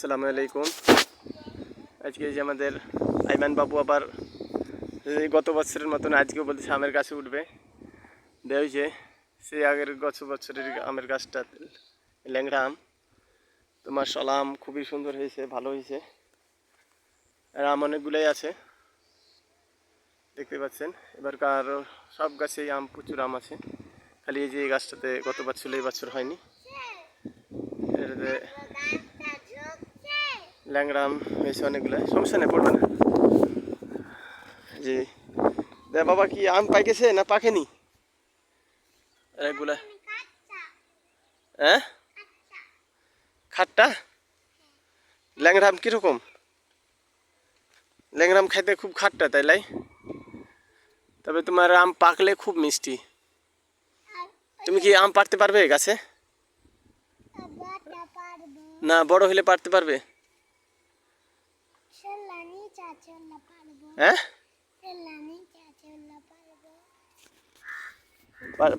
আসসালামু আলাইকুম। আজকে যে আমাদের আইমান বাবু আবার গত বছরের মতন আজকেও বলতেছে আমের গাছে উঠবে। দেয় যে সে আগের গত বছরের আমের গাছটা ল্যাংড়া আম, তো মাশাআল্লাহ আম খুবই সুন্দর হয়েছে, ভালো হয়েছে। আর আম অনেকগুলোই আছে দেখতে পাচ্ছেন। এবারকার সব গাছেই আম, প্রচুর আম আছে। খালি এই যে এই গাছটাতে গতবার ছিল, এই বছর হয়নি। এটাতে ল্যাংড়া আম হয়েছে অনেকগুলো, সমস্যা নেই, পড়বে না। জি দে বাবা, কি আম পাইকেছে না পাকেনি? অনেকগুলা। হ্যাঁ, খাট্টা। ল্যাংড়া আম কিরকম? ল্যাংড়া আম খাইতে খুব খাট্টা, তাই লাই? তবে তোমার আম পাকলে খুব মিষ্টি। তুমি কি আম পাড়তে পারবে গাছে? না, বড় হলে পারতে পারবে? হ্যাঁ,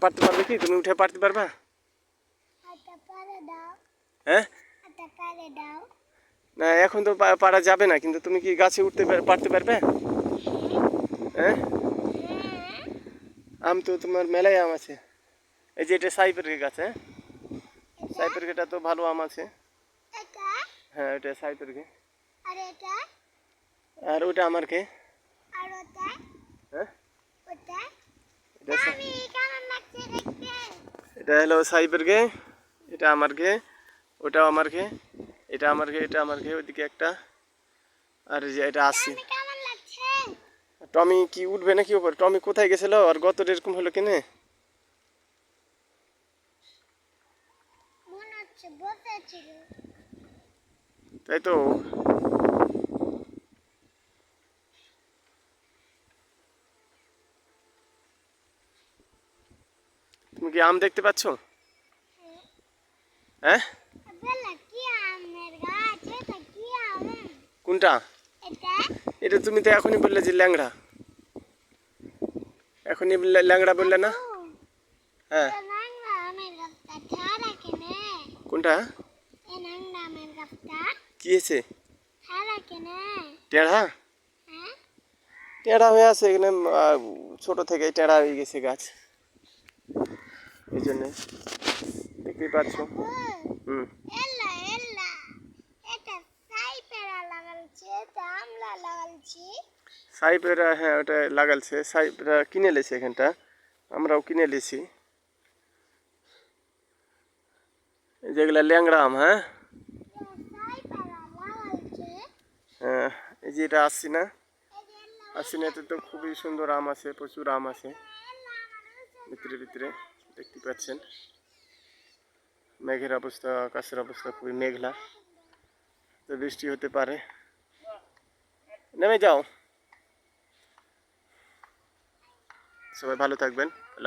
পারতে পারবে কি? তুমি উঠে পারতে পারবা? হ্যাঁ, না এখন তো পারা যাবে না, কিন্তু তুমি কি গাছে উঠতে পারতে পারবে? হ্যাঁ, আম তো তোমার মেলায় আম আছে। এই যে এটা সাইপের গাছ। হ্যাঁ, সাইপের গেটা তো ভালো আম আছে। হ্যাঁ, ওটা সাইপের গে। আর ওটা আমার কে? হ্যাঁ, এটা হলো সাইপের গে, এটা আমার গে, ওটাও আমার গে, এটা আমার গে, এটা আমার গে, ওইদিকে একটা। আর যে এটা আসছি। টমি কি উঠবে নাকি ওপর? টমি কোথায় গেছিল আর গত এরকম হলো কেনে? তাই তো। তুমি কি আম দেখতে পাচ্ছ? হ্যাঁ, কোনটা? এটা তুমি তো এখনই বললে যে ল্যাংড়া, এখনই ল্যাংড়া বললে না? হ্যাঁ, কোনটা? কি হয়েছে? টেढ़া টেढ़া হয়ে আছে এখানে, ছোট থেকে টেढ़া হয়ে গেছে গাছ, এই জন্যে দেখতেই পাচ্ছ। হুম, সাইপেরা, হ্যাঁ ওটা লাগালছে, সাইপেরা কিনে লেছে এখানটা, আমরাও কিনে লেছি যেগুলা ল্যাংড়া আম। হ্যাঁ, হ্যাঁ, এই যে এটা আসছি না, আসছি না, এতে তো খুবই সুন্দর আম আছে, প্রচুর আম আছে ভিতরে ভিতরে দেখতে পাচ্ছেন। মেঘের অবস্থা, আকাশের অবস্থা খুবই মেঘলা, তো বৃষ্টি হতে পারে। নেমে যাও, সবাই ভালো থাকবেন।